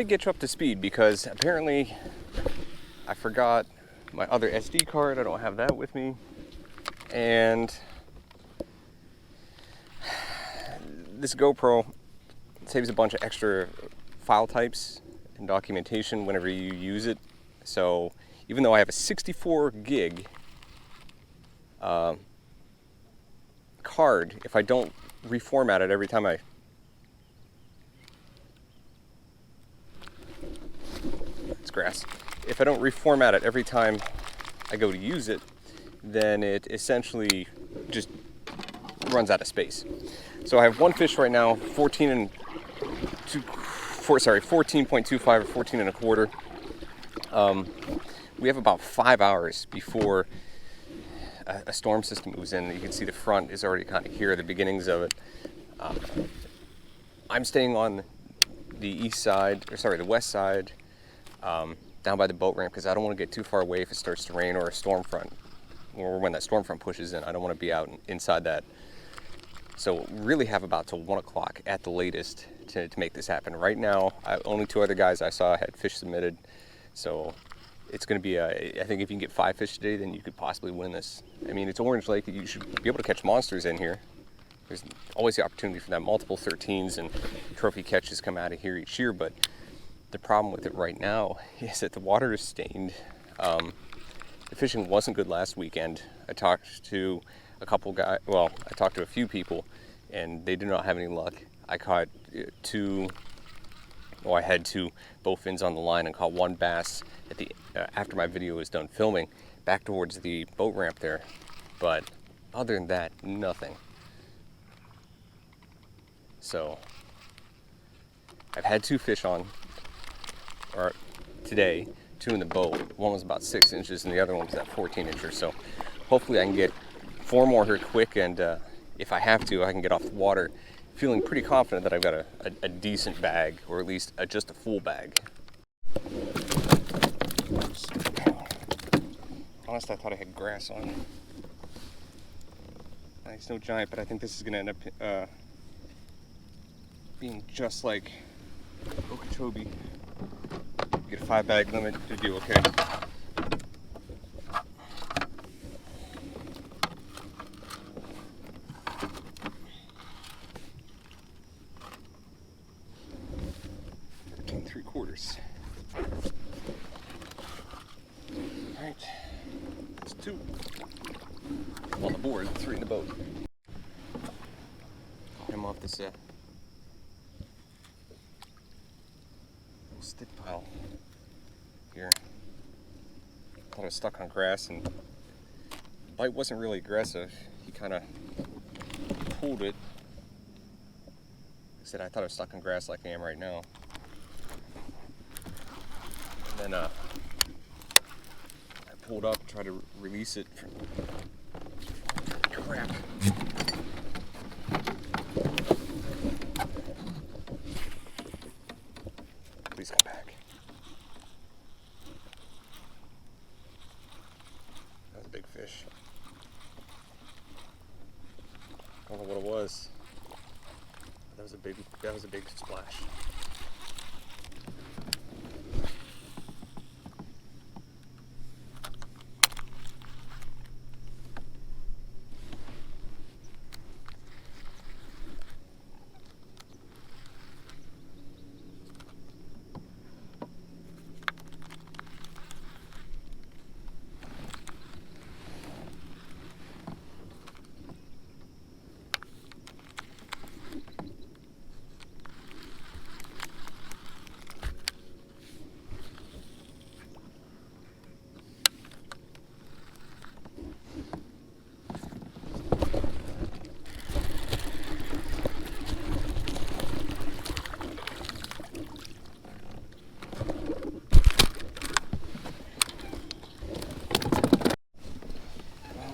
me get you up to speed because apparently I forgot my other SD card. I don't have that with me. And this GoPro saves a bunch of extra file types and documentation whenever you use it. So even though I have a 64 gig card, if I don't reformat it every time it's grass. If I don't reformat it every time I go to use it, then it essentially just runs out of space. So I have one fish right now, 14.25 or 14 and a quarter. We have about 5 hours before a storm system moves in. You can see the front is already kind of here, the beginnings of it. I'm staying on the the west side, down by the boat ramp, because I don't want to get too far away if it starts to rain or a storm front, or when that storm front pushes in. I don't want to be out inside that. So really have about till 1 o'clock at the latest to make this happen. Right now, only 2 other guys I saw had fish submitted, so it's going to be I think if you can get 5 fish today, then you could possibly win this. I mean, it's Orange Lake. You should be able to catch monsters in here. There's always the opportunity for that. Multiple 13s and trophy catches come out of here each year, but the problem with it right now is that the water is stained. The fishing wasn't good last weekend. I talked to a few people, and they did not have any luck. I caught I had 2 bowfins on the line and caught 1 bass at after my video was done filming, back towards the boat ramp there. But other than that, nothing. So I've had 2 fish on today, 2 in the boat. One was about 6 inches and the other one was at 14 inches. So hopefully I can get 4 more here quick, and if I have to, I can get off the water feeling pretty confident that I've got a decent bag, or at least just a full bag. Honestly, I thought I had grass on. It's no giant, but I think this is going to end up being just like Okeechobee. Get a 5 bag limit to do okay. 13.75. Alright, that's 2 on the board, 3 in the boat. I'm off this stick pile here. Thought I was stuck on grass, and the bite wasn't really aggressive. He kind of pulled it. I said I thought I was stuck on grass like I am right now. And then I pulled up and tried to release it from crap. Please come back. That was a big fish. I don't know what it was. That was a big splash.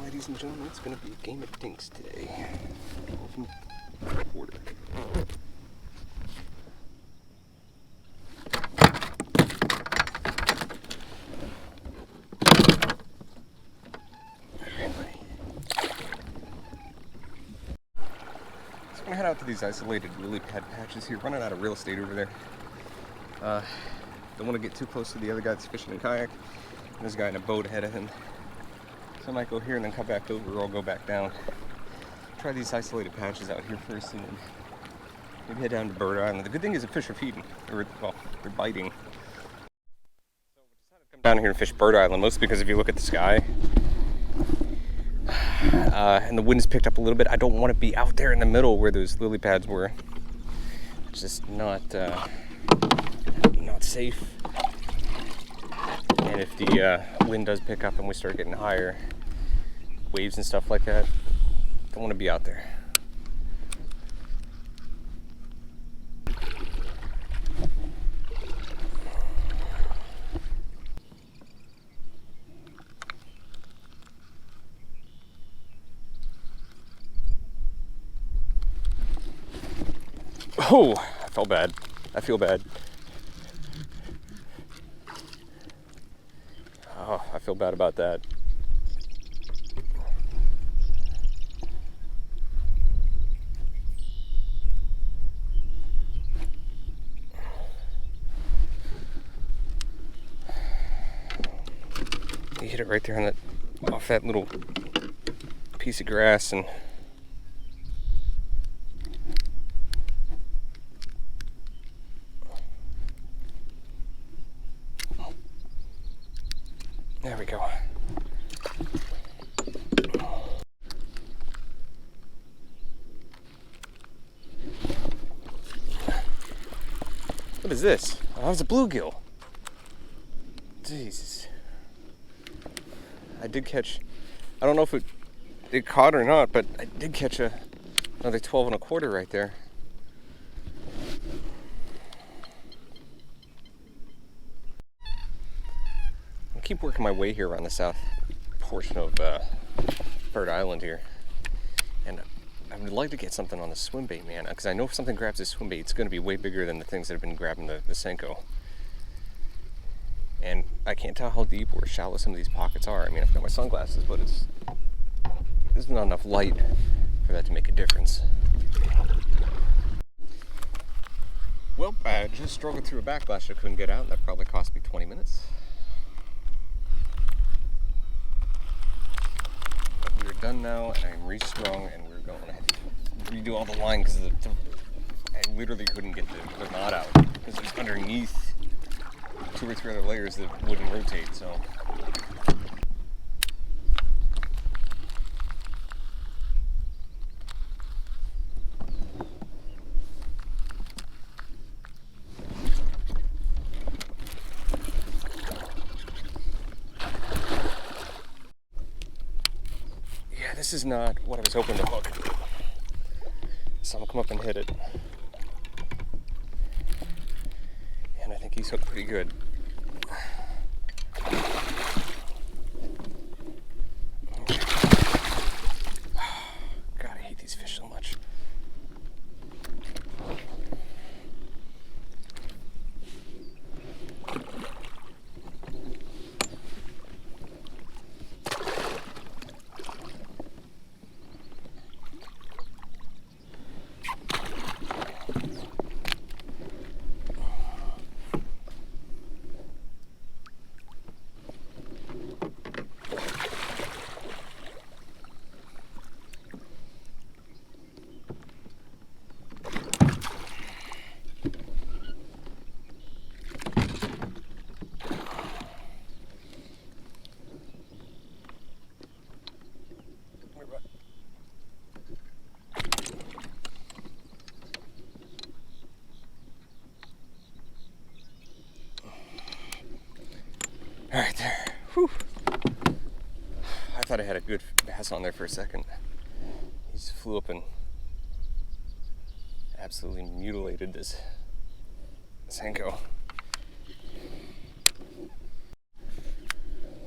Ladies and gentlemen, it's going to be a game of dinks today. 12 and a quarter. So I'm going to head out to these isolated lily pad patches here. Running out of real estate over there. Don't want to get too close to the other guy that's fishing in kayak. There's a guy in a boat ahead of him. So I might go here and then come back over, or I'll go back down. Try these isolated patches out here first, and then maybe head down to Bird Island. The good thing is the fish are feeding, or well, they're biting. So we decided to come down here and fish Bird Island, mostly because if you look at the sky, and the wind's picked up a little bit, I don't want to be out there in the middle where those lily pads were. It's just not safe. And if the wind does pick up and we start getting higher waves and stuff like that, don't want to be out there. Oh, I felt bad. I feel bad. Oh, I feel bad about that. You hit it right there on that, off that little piece of grass, and there we go. What is this? Oh, that was a bluegill. Jesus. I did catch, I don't know if it caught or not, but I did catch another 12 1/4 right there. I keep working my way here around the south portion of Bird Island here, and I would like to get something on the swim bait, man, because I know if something grabs this swim bait, it's going to be way bigger than the things that have been grabbing the Senko. And I can't tell how deep or shallow some of these pockets are. I mean, I've got my sunglasses, but there's not enough light for that to make a difference. Well, I just struggled through a backlash I couldn't get out, and that probably cost me 20 minutes. But we're done now, and I'm restrung, and we're going to redo all the line because I literally couldn't get the knot out because it was underneath 2 or 3 other layers that wouldn't rotate, so. Yeah, this is not what I was hoping to hook. So I'm gonna come up and hit it. And I think he's hooked pretty good. God, I hate these fish so much. All right, there. Whew. I thought I had a good bass on there for a second. He just flew up and absolutely mutilated this Senko.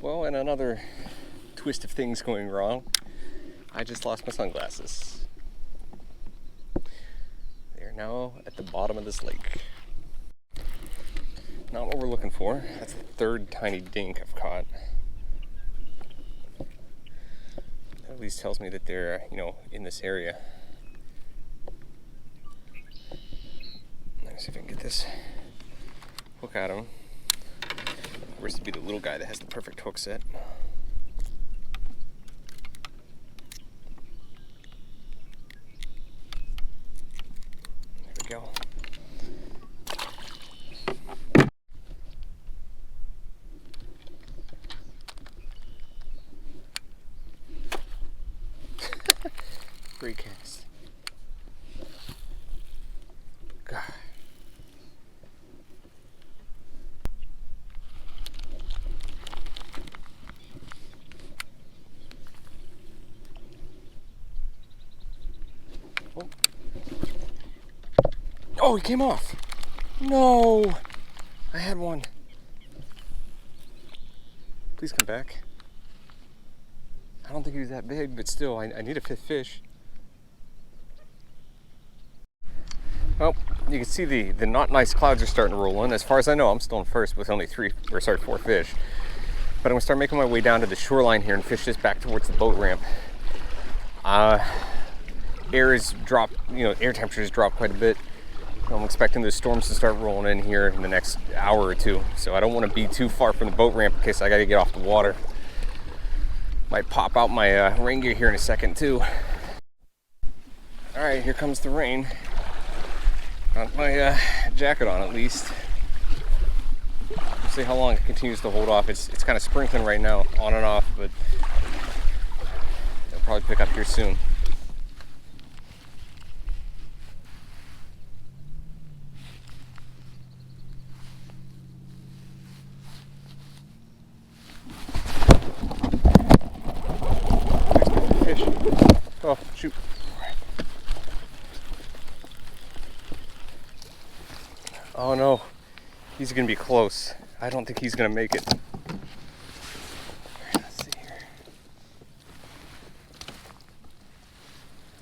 Well, and another twist of things going wrong, I just lost my sunglasses. They are now at the bottom of this lake. Not what we're looking for. That's the 3rd tiny dink I've caught. That at least tells me that they're, in this area. Let me see if I can get this hook at him. Where's to be the little guy that has the perfect hook set. There we go. Great cast. God. Oh, he came off. No, I had one. Please come back. I don't think he was that big, but still, I need a fifth fish. Well, you can see the not nice clouds are starting to roll in. As far as I know, I'm still in first with only 4 fish. But I'm gonna start making my way down to the shoreline here and fish this back towards the boat ramp. Air has dropped, air temperatures dropped quite a bit. I'm expecting the storms to start rolling in here in the next hour or two. So I don't want to be too far from the boat ramp in case I got to get off the water. Might pop out my rain gear here in a second too. All right, here comes the rain. Got my jacket on at least. We'll see how long it continues to hold off. It's kind of sprinkling right now, on and off, but it'll probably pick up here soon. Oh, shoot. Oh no, he's gonna be close. I don't think he's gonna make it. Let's see here.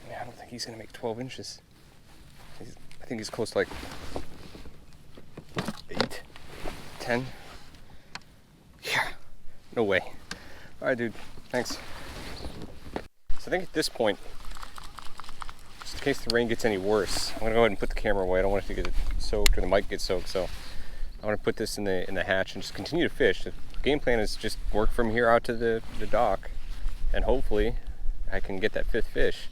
Yeah, I don't think he's gonna make 12 inches. I think he's close to like 8, 10. Yeah, no way. All right, dude, thanks. So I think at this point, just in case the rain gets any worse, I'm gonna go ahead and put the camera away. I don't want it to get soaked or the mic gets soaked, so I'm gonna put this in the hatch and just continue to fish. The game plan is just work from here out to the dock, and hopefully I can get that 5th fish.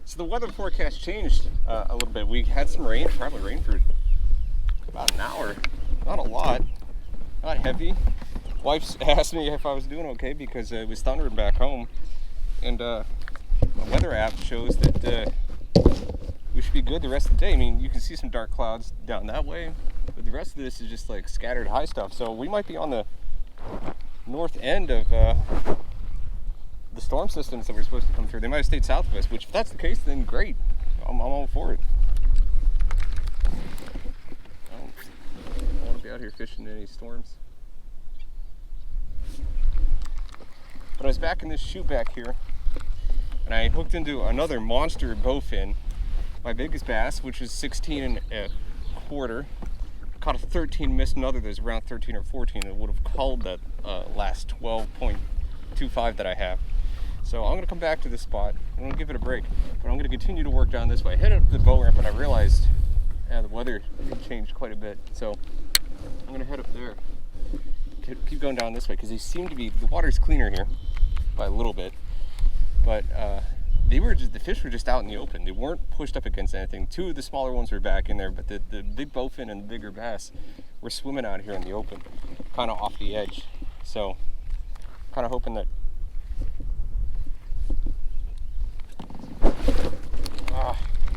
So the weather forecast changed a little bit. We had some rain, probably rain for about an hour, not a lot. Not heavy. Wife's asked me if I was doing okay because it was thundering back home, and my weather app shows that we should be good the rest of the day. I mean, you can see some dark clouds down that way, but the rest of this is just like scattered high stuff. So we might be on the north end of the storm systems that were supposed to come through. They might have stayed south of us, which if that's the case, then great. I'm all for it. I want to be out here fishing in any storms. But I was back in this chute back here, and I hooked into another monster bowfin. My biggest bass, which was 16 1/4. Caught a 13, missed another that was around 13 or 14 that would have called that last 12.25 that I have. So I'm gonna come back to this spot. I'm gonna give it a break, but I'm gonna continue to work down this way. I headed up to the boat ramp and I realized the weather changed quite a bit. So I'm gonna head up there. Keep going down this way because they seem to be, the water's cleaner here by a little bit, but the fish were just out in the open. They weren't pushed up against anything. 2 of the smaller ones were back in there, but the big bowfin and the bigger bass were swimming out here in the open, kind of off the edge. So kind of hoping that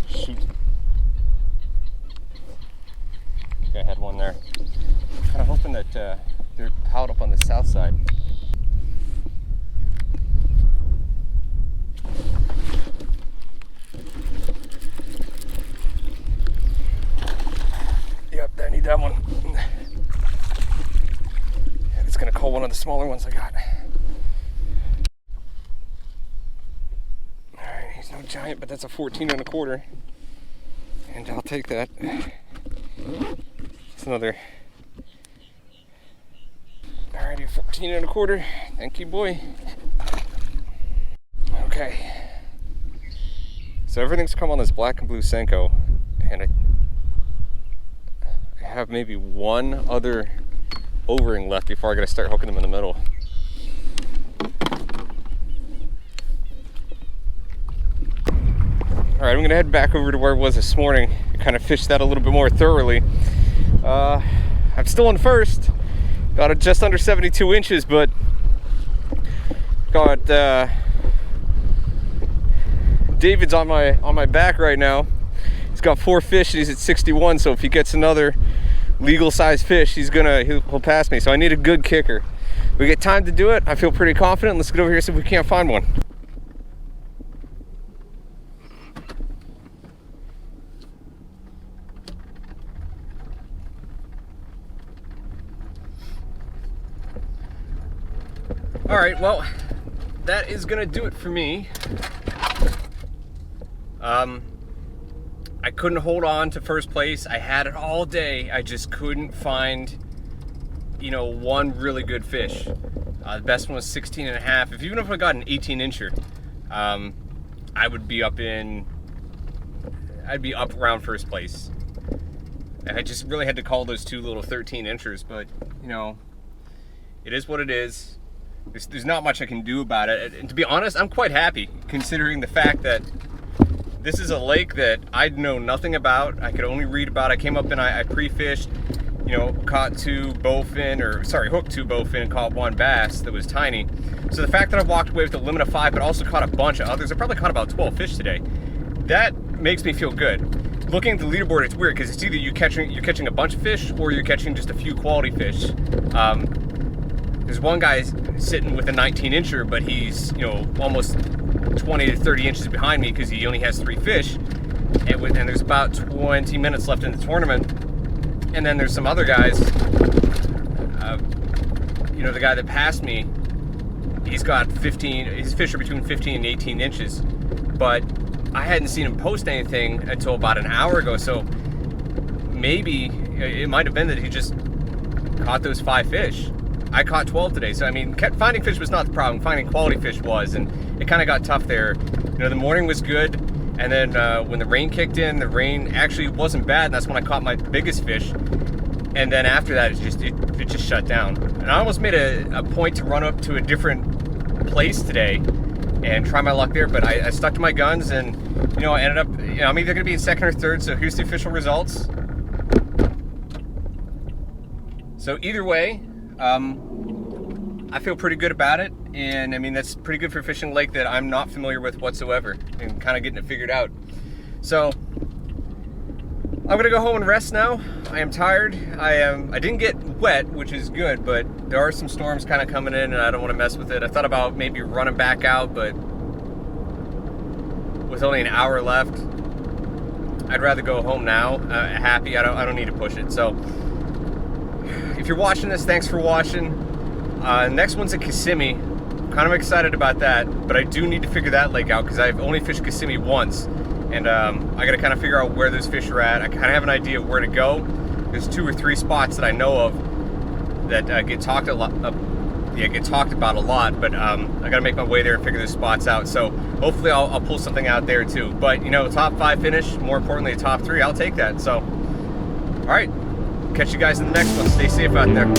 shoot. Okay, I had one there. Kind of hoping that they're piled up on the south side. Yep, I need that one. It's gonna call one of the smaller ones I got. Alright, he's no giant, but that's a 14 1/4. And I'll take that. It's another. Alrighty, 14 1/4. Thank you, boy. Okay. So everything's come on this black and blue Senko, and I have maybe one other O-ring left before I gotta start hooking them in the middle. All right, I'm gonna head back over to where I was this morning and kind of fish that a little bit more thoroughly. I'm still on first, got it just under 72 inches, but got David's on my back right now. He's got 4 fish and he's at 61, so if he gets another legal size fish, he'll pass me. So I need a good kicker. We get time to do it. I feel pretty confident. Let's get over here and see if we can't find one. All right, well, that is gonna do it for me. I couldn't hold on to first place. I had it all day. I just couldn't find, one really good fish. The best one was 16 and a half. Even if I got an 18 incher, I'd be up around first place. I just really had to call those 2 little 13 inchers, but it is what it is. There's not much I can do about it. And to be honest, I'm quite happy considering the fact that this is a lake that I know nothing about. I could only read about. I came up and I pre-fished, caught 2 bowfin, hooked 2 bowfin and caught 1 bass that was tiny. So the fact that I walked away with a limit of 5, but also caught a bunch of others, I probably caught about 12 fish today. That makes me feel good. Looking at the leaderboard, it's weird because it's either you're catching a bunch of fish or you're catching just a few quality fish. There's one guy sitting with a 19 incher, but he's almost 20 to 30 inches behind me because he only has 3 fish, and there's about 20 minutes left in the tournament. And then there's some other guys, the guy that passed me, he's got 15, his fish are between 15 and 18 inches, but I hadn't seen him post anything until about an hour ago, so maybe it might have been that he just caught those 5 fish. I caught 12 today, so finding fish was not the problem. Finding quality fish was, and it kind of got tough there. The morning was good, and then when the rain kicked in, the rain actually wasn't bad, and that's when I caught my biggest fish. And then after that, it just shut down. And I almost made a point to run up to a different place today and try my luck there, but I stuck to my guns, and I ended up, I'm either gonna be in second or third. So here's the official results. So either way, I feel pretty good about it, and that's pretty good for fishing a lake that I'm not familiar with whatsoever and kind of getting it figured out. So I'm gonna go home and rest now. I am tired. I didn't get wet, which is good, but there are some storms kind of coming in and I don't want to mess with it. I thought about maybe running back out, but with only an hour left, I'd rather go home now happy. I don't need to push it. So if you're watching this, thanks for watching. Next one's at Kissimmee. I'm kind of excited about that, but I do need to figure that lake out because I've only fished Kissimmee once, and I got to kind of figure out where those fish are at. I kind of have an idea of where to go. There's 2 or 3 spots that I know of that get talked about a lot, but I got to make my way there and figure those spots out. So hopefully I'll pull something out there too. But top 5 finish, more importantly, a top 3, I'll take that. So, all right. Catch you guys in the next one. Stay safe out there.